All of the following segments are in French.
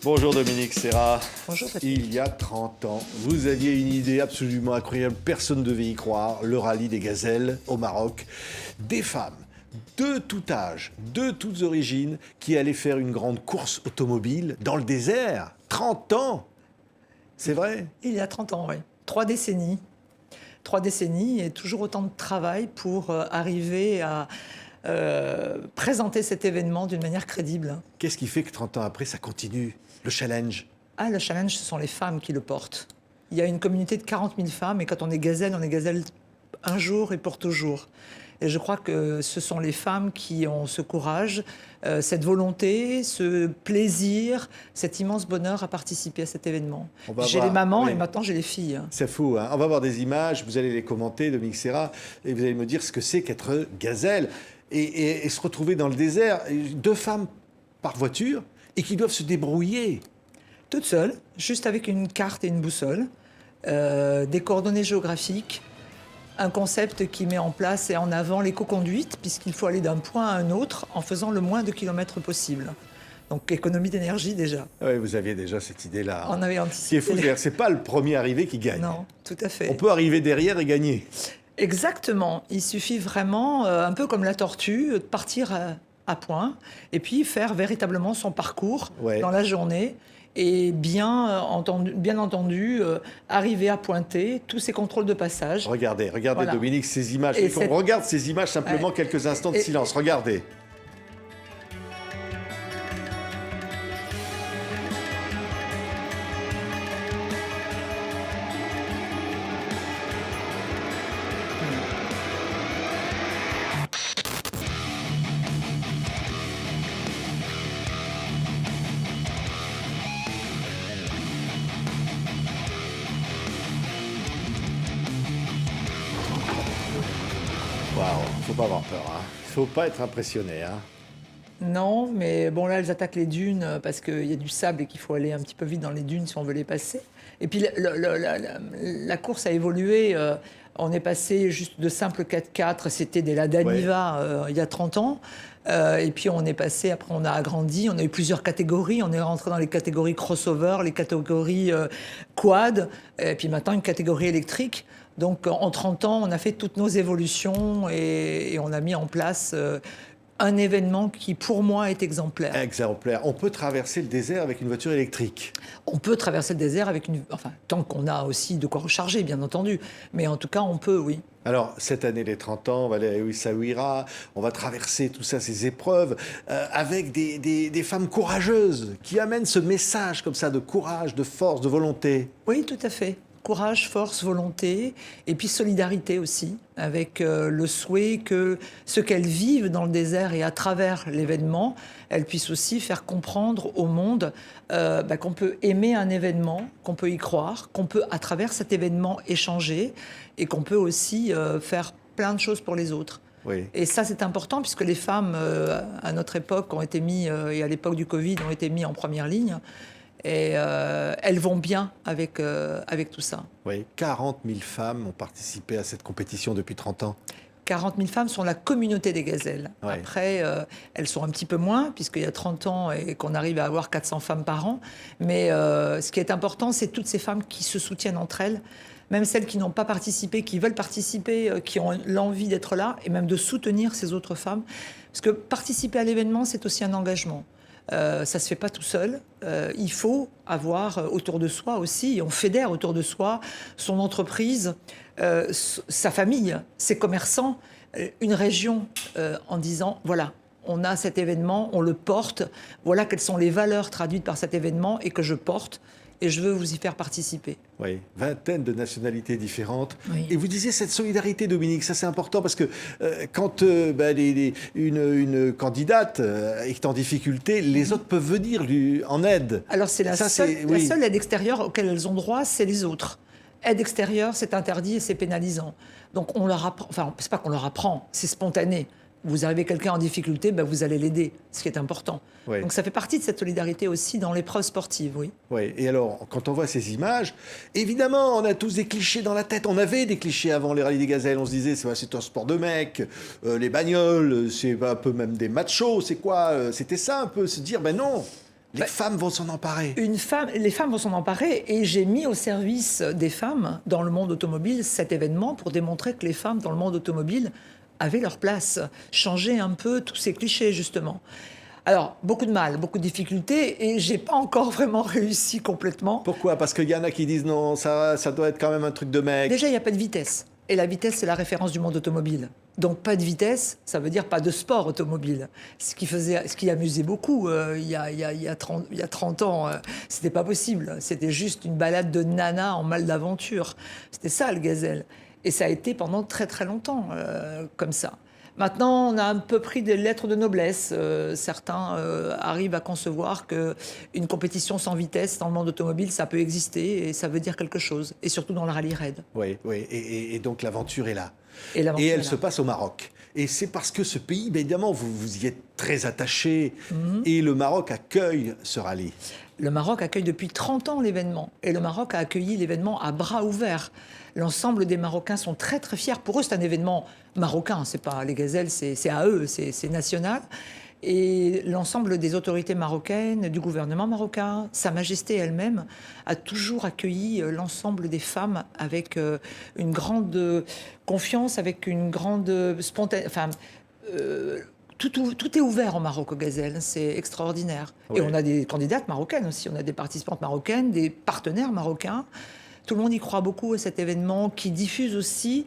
Bonjour Dominique Serra. Bonjour Patrick. Il y a 30 ans, vous aviez une idée absolument incroyable, personne ne devait y croire, le rallye des gazelles au Maroc. Des femmes de tout âge, de toutes origines, qui allaient faire une grande course automobile dans le désert. 30 ans. C'est vrai? Il y a 30 ans, oui. 3 décennies. 3 décennies et toujours autant de travail pour arriver à présenter cet événement d'une manière crédible. Qu'est-ce qui fait que 30 ans après, ça continue? Le challenge? Ah, le challenge, ce sont les femmes qui le portent. Il y a une communauté de 40 000 femmes et quand on est gazelle un jour et pour toujours. Et je crois que ce sont les femmes qui ont ce courage, cette volonté, ce plaisir, cet immense bonheur à participer à cet événement. J'ai les mamans et maintenant j'ai les filles. C'est fou, hein. On va voir des images, vous allez les commenter, Dominique Serra, et vous allez me dire ce que c'est qu'être gazelle et se retrouver dans le désert. 2 femmes par voiture et qui doivent se débrouiller. Toutes seules, juste avec une carte et une boussole, des coordonnées géographiques, un concept qui met en place et en avant l'éco-conduite, puisqu'il faut aller d'un point à un autre en faisant le moins de kilomètres possible. Donc économie d'énergie déjà. Oui, vous aviez déjà cette idée-là. On avait anticipé. Ce qui est fou, c'est-à-dire que ce n'est pas le premier arrivé qui gagne. Non, tout à fait. On peut arriver derrière et gagner. Exactement. Il suffit vraiment, un peu comme la tortue, de partir à point et puis faire véritablement son parcours dans la journée. Et bien entendu, arriver à pointer tous ces contrôles de passage. Regardez Voilà. Dominique, ces images. On regarde ces images simplement quelques instants de silence. Regardez. Waouh, faut pas avoir peur, hein. Faut pas être impressionné, hein. Non, mais bon, là, elles attaquent les dunes parce qu'il y a du sable et qu'il faut aller un petit peu vite dans les dunes si on veut les passer. Et puis, la course a évolué. On est passé juste de simple 4x4, c'était des Lada Niva il y a 30 ans. Et puis, on est passé, après, on a agrandi, on a eu plusieurs catégories. On est rentré dans les catégories crossover, les catégories quad, et puis maintenant, une catégorie électrique. Donc, en 30 ans, on a fait toutes nos évolutions et on a mis en place un événement qui, pour moi, est exemplaire. Exemplaire. On peut traverser le désert avec une voiture électrique. On peut traverser le désert avec enfin, tant qu'on a aussi de quoi recharger, bien entendu. Mais en tout cas, on peut, oui. Alors, cette année, les 30 ans, on va aller à Essaouira, on va traverser tout ça, ces épreuves, avec des femmes courageuses qui amènent ce message comme ça de courage, de force, de volonté. Oui, tout à fait. Courage, force, volonté, et puis solidarité aussi, avec le souhait que ce qu'elles vivent dans le désert et à travers l'événement, elles puissent aussi faire comprendre au monde qu'on peut aimer un événement, qu'on peut y croire, qu'on peut à travers cet événement échanger, et qu'on peut aussi faire plein de choses pour les autres. Oui. Et ça, c'est important, puisque les femmes, à notre époque, ont été mises, et à l'époque du Covid, ont été mises en première ligne. Et elles vont bien avec tout ça. Oui, 40 000 femmes ont participé à cette compétition depuis 30 ans. 40 000 femmes sont la communauté des gazelles. Ouais. Après, elles sont un petit peu moins, puisqu'il y a 30 ans et qu'on arrive à avoir 400 femmes par an. Mais ce qui est important, c'est toutes ces femmes qui se soutiennent entre elles, même celles qui n'ont pas participé, qui veulent participer, qui ont l'envie d'être là, et même de soutenir ces autres femmes. Parce que participer à l'événement, c'est aussi un engagement. Ça ne se fait pas tout seul. Il faut avoir autour de soi aussi, et on fédère autour de soi son entreprise, sa famille, ses commerçants, une région, en disant, voilà, on a cet événement, on le porte, voilà quelles sont les valeurs traduites par cet événement et que je porte. Et je veux vous y faire participer. Oui, vingtaine de nationalités différentes. Oui. Et vous disiez cette solidarité, Dominique, ça c'est important parce que quand une candidate est en difficulté, les autres peuvent venir en aide. Alors c'est la seule aide extérieure auquel elles ont droit, c'est les autres. Aide extérieure, c'est interdit et c'est pénalisant. Donc on leur apprend, enfin c'est pas qu'on leur apprend, c'est spontané. Vous arrivez quelqu'un en difficulté, vous allez l'aider, ce qui est important. Oui. Donc ça fait partie de cette solidarité aussi dans l'épreuve sportive, oui. Oui, et alors, quand on voit ces images, évidemment, on a tous des clichés dans la tête. On avait des clichés avant les rallyes des gazelles. On se disait, c'est un sport de mecs, les bagnoles, c'est un peu même des machos, c'est quoi C'était ça un peu, se dire, ben non, Les femmes vont s'en emparer. Les femmes vont s'en emparer et j'ai mis au service des femmes dans le monde automobile cet événement pour démontrer que les femmes dans le monde automobile avaient leur place, changer un peu tous ces clichés justement. Alors, beaucoup de mal, beaucoup de difficultés et j'ai pas encore vraiment réussi complètement. Pourquoi? Parce qu'il y en a qui disent non, ça doit être quand même un truc de mec. Déjà, il n'y a pas de vitesse. Et la vitesse, c'est la référence du monde automobile. Donc, pas de vitesse, ça veut dire pas de sport automobile. Ce qui amusait beaucoup il y a 30 ans, c'était pas possible. C'était juste une balade de nana en mal d'aventure. C'était ça, le gazelle. Et ça a été pendant très très longtemps comme ça. Maintenant, on a un peu pris des lettres de noblesse. Certains arrivent à concevoir qu'une compétition sans vitesse dans le monde automobile, ça peut exister et ça veut dire quelque chose. Et surtout dans le rallye raid. Oui, oui. Et donc l'aventure est là. Et elle se passe au Maroc. Et c'est parce que ce pays, bien évidemment, vous y êtes très attaché. Et le Maroc accueille ce rallye. Le Maroc accueille depuis 30 ans l'événement. Et le Maroc a accueilli l'événement à bras ouverts. L'ensemble des Marocains sont très très fiers. Pour eux, c'est un événement marocain. C'est pas les gazelles, c'est à eux, c'est national. Et l'ensemble des autorités marocaines, du gouvernement marocain, Sa Majesté elle-même, a toujours accueilli l'ensemble des femmes avec une grande confiance, avec une grande spontanéité. Enfin, tout est ouvert au Maroc aux gazelles, c'est extraordinaire. Oui. Et on a des candidates marocaines aussi, on a des participantes marocaines, des partenaires marocains. Tout le monde y croit beaucoup à cet événement qui diffuse aussi,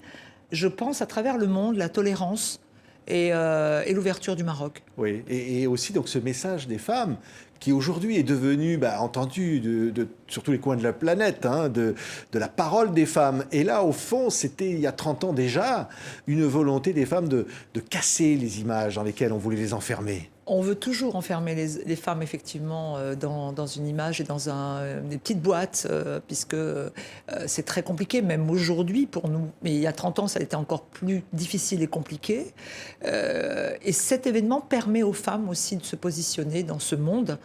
je pense, à travers le monde, la tolérance et l'ouverture du Maroc. Oui, et aussi donc ce message des femmes qui aujourd'hui est devenu entendu sur tous les coins de la planète, de la parole des femmes. Et là, au fond, c'était il y a 30 ans déjà une volonté des femmes de casser les images dans lesquelles on voulait les enfermer. On veut toujours enfermer les femmes, effectivement, dans une image et dans des petites boîtes, puisque c'est très compliqué, même aujourd'hui pour nous. Mais il y a 30 ans, ça a été encore plus difficile et compliqué. Et cet événement permet aux femmes aussi de se positionner dans ce monde.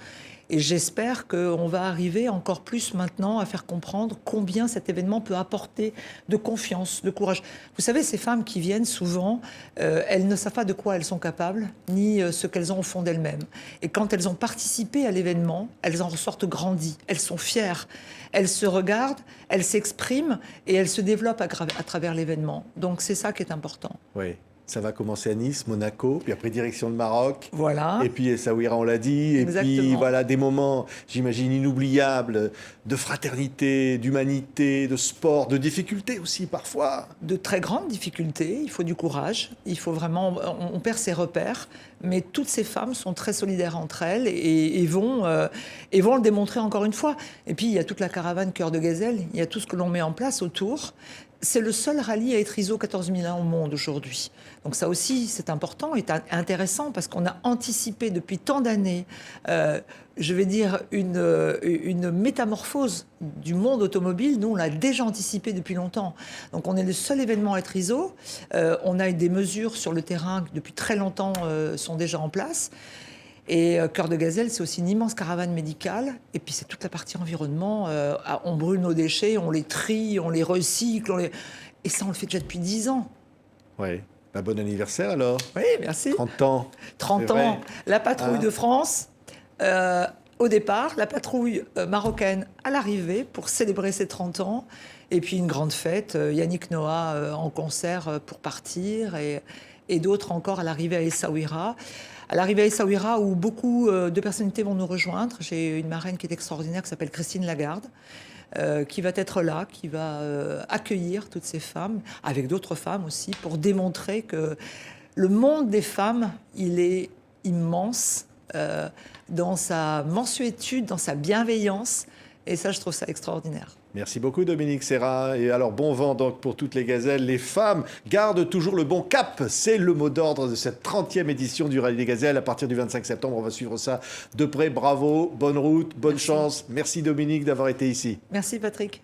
Et j'espère qu'on va arriver encore plus maintenant à faire comprendre combien cet événement peut apporter de confiance, de courage. Vous savez, ces femmes qui viennent souvent, elles ne savent pas de quoi elles sont capables, ni ce qu'elles ont au fond d'elles-mêmes. Et quand elles ont participé à l'événement, elles en ressortent grandies, elles sont fières, elles se regardent, elles s'expriment et elles se développent à travers l'événement. Donc c'est ça qui est important. Oui. Ça va commencer à Nice, Monaco, puis après direction le Maroc. Voilà. Et puis Essaouira, on l'a dit. Exactement. Et puis voilà, des moments, j'imagine, inoubliables de fraternité, d'humanité, de sport, de difficultés aussi parfois. De très grandes difficultés. Il faut du courage. Il faut vraiment. On perd ses repères. Mais toutes ces femmes sont très solidaires entre elles et vont le démontrer encore une fois. Et puis il y a toute la caravane Cœur de Gazelle. Il y a tout ce que l'on met en place autour. C'est le seul rallye à être ISO 14001 au monde aujourd'hui. Donc ça aussi, c'est important et intéressant parce qu'on a anticipé depuis tant d'années, je vais dire, une métamorphose du monde automobile. Nous, on l'a déjà anticipé depuis longtemps. Donc on est le seul événement à être ISO. On a des mesures sur le terrain qui, depuis très longtemps, sont déjà en place. Et Cœur de Gazelle, c'est aussi une immense caravane médicale. Et puis, c'est toute la partie environnement. On brûle nos déchets, on les trie, on les recycle. Et ça, on le fait déjà depuis 10 ans. Oui. Bon anniversaire, alors. Oui, merci. 30 ans. 30 ans. La patrouille de France, au départ. La patrouille marocaine à l'arrivée pour célébrer ses 30 ans. Et puis, une grande fête. Yannick Noah en concert pour partir. Et d'autres encore à l'arrivée à Essaouira. À l'arrivée à Essaouira, où beaucoup de personnalités vont nous rejoindre. J'ai une marraine qui est extraordinaire, qui s'appelle Christine Lagarde, qui va être là, qui va accueillir toutes ces femmes, avec d'autres femmes aussi, pour démontrer que le monde des femmes, il est immense dans sa mansuétude, dans sa bienveillance. Et ça, je trouve ça extraordinaire. Merci beaucoup Dominique Serra. Et alors bon vent donc pour toutes les gazelles. Les femmes gardent toujours le bon cap. C'est le mot d'ordre de cette 30e édition du Rallye des Gazelles. À partir du 25 septembre, on va suivre ça de près. Bravo, bonne route, bonne chance. Merci Dominique d'avoir été ici. Merci Patrick.